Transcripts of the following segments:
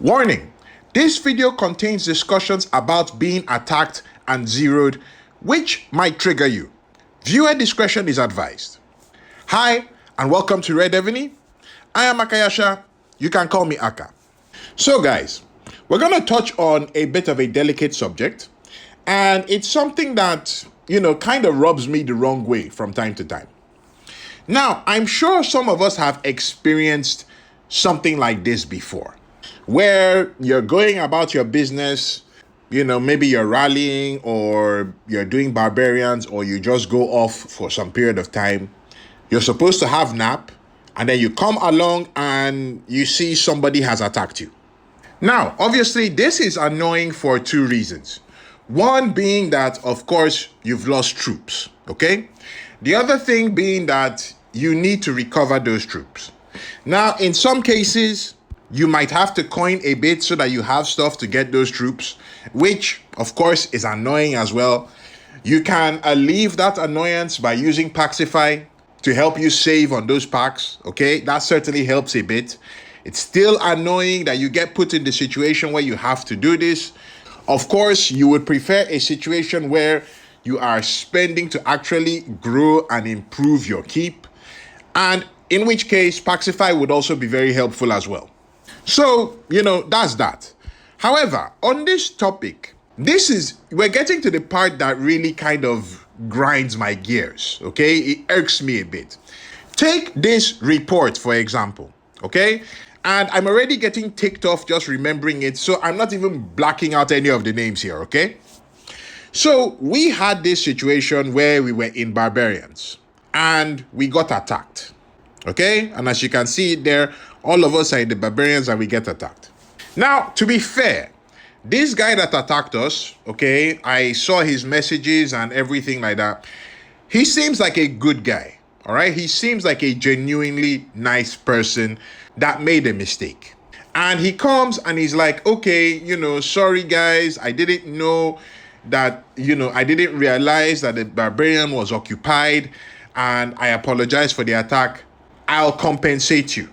Warning: this video contains discussions about being attacked and zeroed, which might trigger you. Viewer discretion is advised. Hi, and welcome to Redevony. I am Akayasha. You can call me Aka. So guys, we're going to touch on a bit of a delicate subject, and it's something that, kind of rubs me the wrong way from time to time. Now, I'm sure some of us have experienced something like this before, where you're going about your business, maybe you're rallying or you're doing barbarians or you just go off for some period of time. You're supposed to have nap, and then you come along and you see somebody has attacked you. Now, obviously, this is annoying for two reasons. One being that, of course, you've lost troops, okay? The other thing being that you need to recover those troops. Now, in some cases, you might have to coin a bit so that you have stuff to get those troops, which, of course, is annoying as well. You can alleviate that annoyance by using Paxify to help you save on those packs, okay? That certainly helps a bit. It's still annoying that you get put in the situation where you have to do this. Of course, you would prefer a situation where you are spending to actually grow and improve your keep, and in which case Paxify would also be very helpful as well. So, that's that. However, on this topic, we're getting to the part that really kind of grinds my gears, okay? It irks me a bit. Take this report, for example, okay? And I'm already getting ticked off just remembering it, so I'm not even blacking out any of the names here, okay? So we had this situation where we were in Barbarians and we got attacked, okay? And as you can see there, all of us are in the Barbarians and we get attacked. Now, to be fair, this guy that attacked us, okay, I saw his messages and everything like that. He seems like a good guy, all right? He seems like a genuinely nice person that made a mistake. And he comes and he's like, okay, sorry guys, I didn't know that, I didn't realize that the Barbarian was occupied, and I apologize for the attack. I'll compensate you.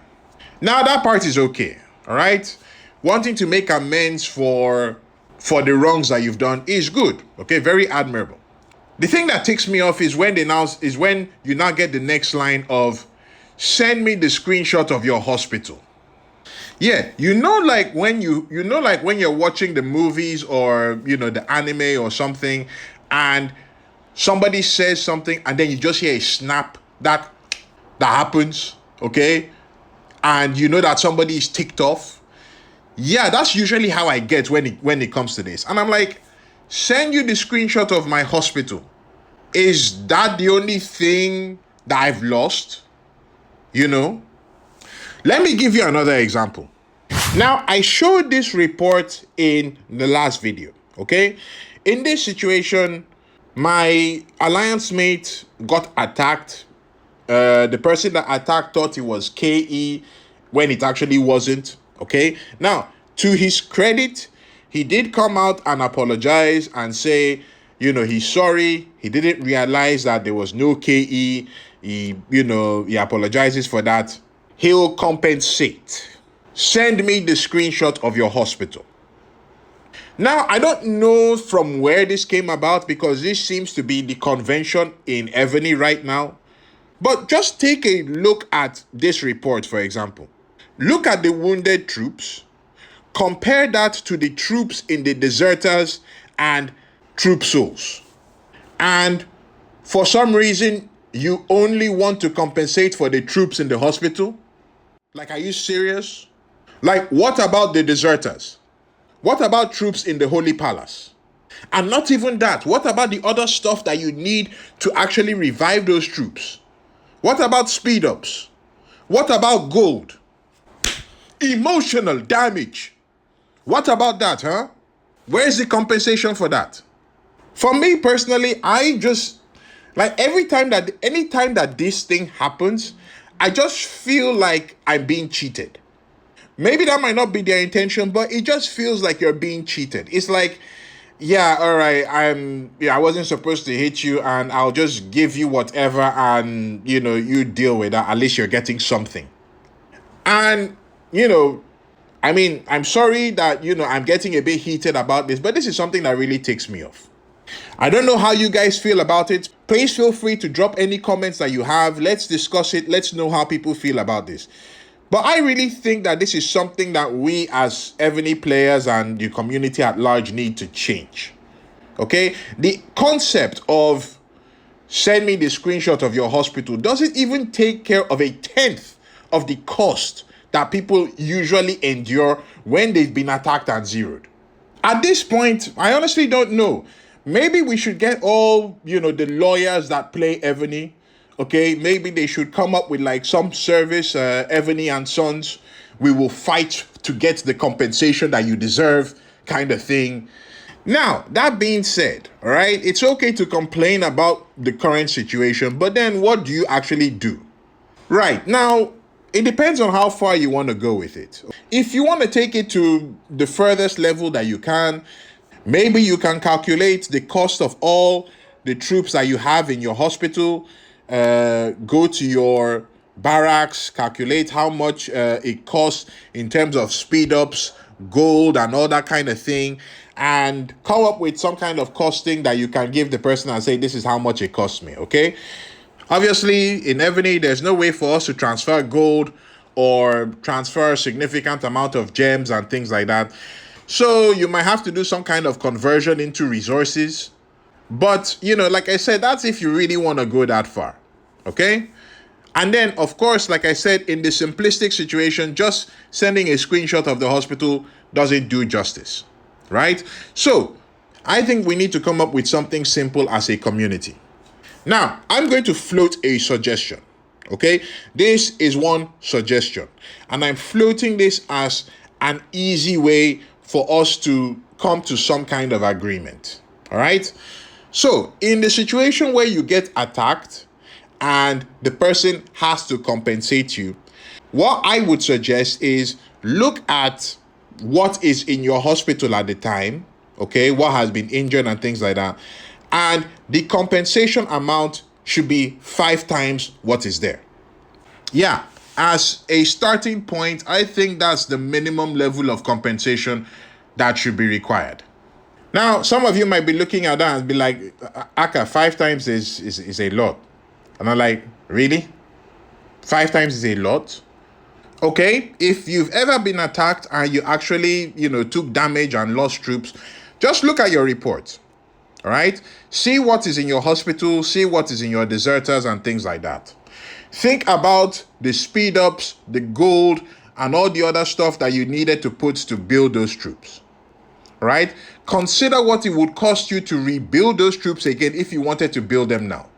Now that part is okay, all right? Wanting to make amends for the wrongs that you've done is good, okay? Very admirable. The thing that ticks me off is when you now get the next line of, send me the screenshot of your hospital. Yeah, like when you're watching the movies or the anime or something, and somebody says something and then you just hear a snap that happens, okay? And you know that somebody is ticked off. Yeah, that's usually how I get when it comes to this. And I'm like, send you the screenshot of my hospital. Is that the only thing that I've lost? Let me give you another example. Now, I showed this report in the last video, okay? In this situation, my alliance mate got attacked. The person that attacked thought it was KE when it actually wasn't, okay? Now, to his credit, he did come out and apologize and say, he's sorry. He didn't realize that there was no KE. He apologizes for that. He'll compensate. Send me the screenshot of your hospital. Now, I don't know from where this came about, because this seems to be the convention in Evony right now. But just take a look at this report, for example. Look at the wounded troops. Compare that to the troops in the deserters and troop souls. And for some reason, you only want to compensate for the troops in the hospital? Like, are you serious? Like, what about the deserters? What about troops in the Holy Palace? And not even that, what about the other stuff that you need to actually revive those troops? What about speed ups? What about gold? Emotional damage. What about that, huh? Where's the compensation for that? For me personally, I just, like, anytime that this thing happens, I just feel like I'm being cheated. Maybe that might not be their intention, but it just feels like you're being cheated. It's like, yeah, all right, I wasn't supposed to hit you, and I'll just give you whatever, and you deal with that. At least you're getting something. And I mean, I'm sorry that, I'm getting a bit heated about this, but this is something that really ticks me off. I don't know how you guys feel about it. Please feel free to drop any comments that you have. Let's discuss it. Let's know how people feel about this. But I really think that this is something that we as Evony players and the community at large need to change. Okay? The concept of send me the screenshot of your hospital doesn't even take care of a tenth of the cost that people usually endure when they've been attacked and zeroed. At this point, I honestly don't know. Maybe we should get all, the lawyers that play Evony. Okay, maybe they should come up with like some service, Evony and Sons. We will fight to get the compensation that you deserve, kind of thing. Now, that being said, all right, it's okay to complain about the current situation, but then what do you actually do? Right, now, it depends on how far you want to go with it. If you want to take it to the furthest level that you can, maybe you can calculate the cost of all the troops that you have in your hospital, go to your barracks, calculate how much it costs in terms of speed ups, gold, and all that kind of thing, and come up with some kind of costing that you can give the person and say, this is how much it costs me, okay? Obviously, in Evony, there's no way for us to transfer gold or transfer a significant amount of gems and things like that. So you might have to do some kind of conversion into resources. But, like I said, that's if you really want to go that far. Okay? And then, of course, like I said, in the simplistic situation, just sending a screenshot of the hospital doesn't do justice. Right? So, I think we need to come up with something simple as a community. Now, I'm going to float a suggestion. Okay? This is one suggestion. And I'm floating this as an easy way for us to come to some kind of agreement. All right? So, in the situation where you get attacked and the person has to compensate you, what I would suggest is look at what is in your hospital at the time, okay, what has been injured and things like that, and the compensation amount should be 5 times what is there. Yeah, as a starting point, I think that's the minimum level of compensation that should be required. Now, some of you might be looking at that and be like, Aka, 5 times is a lot. And I'm like, really? 5 times is a lot? Okay, if you've ever been attacked and you actually, took damage and lost troops, just look at your report. All right? See what is in your hospital, see what is in your deserters and things like that. Think about the speed ups, the gold, and all the other stuff that you needed to put to build those troops. Right? Consider what it would cost you to rebuild those troops again if you wanted to build them now.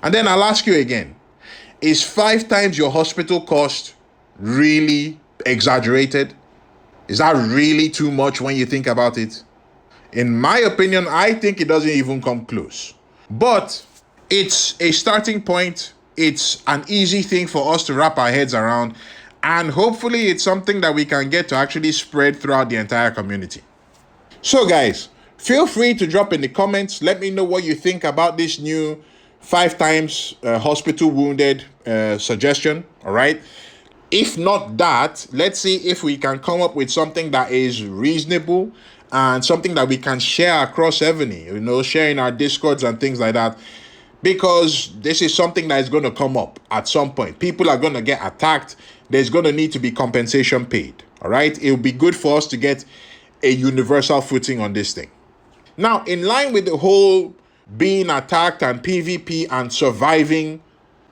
And then I'll ask you again, is 5 times your hospital cost really exaggerated? Is that really too much when you think about it? In my opinion, I think it doesn't even come close. But it's a starting point. It's an easy thing for us to wrap our heads around. And hopefully it's something that we can get to actually spread throughout the entire community. So guys, feel free to drop in the comments. Let me know what you think about this new 5 times hospital wounded suggestion. All right. If not that, let's see if we can come up with something that is reasonable and something that we can share across Evony, share in our Discords and things like that. Because this is something that is going to come up at some point. People are going to get attacked. There's going to need to be compensation paid. All right. It will be good for us to get a universal footing on this thing. Now, in line with the whole being attacked and PvP and surviving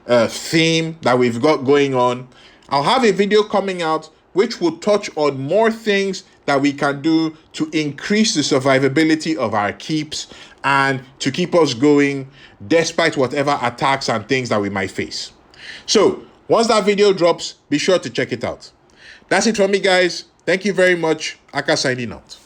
theme that we've got going on, I'll have a video coming out which will touch on more things that we can do to increase the survivability of our keeps and to keep us going despite whatever attacks and things that we might face. So once that video drops, be sure to check it out. That's it from me, guys. Thank you very much. Aka signing out.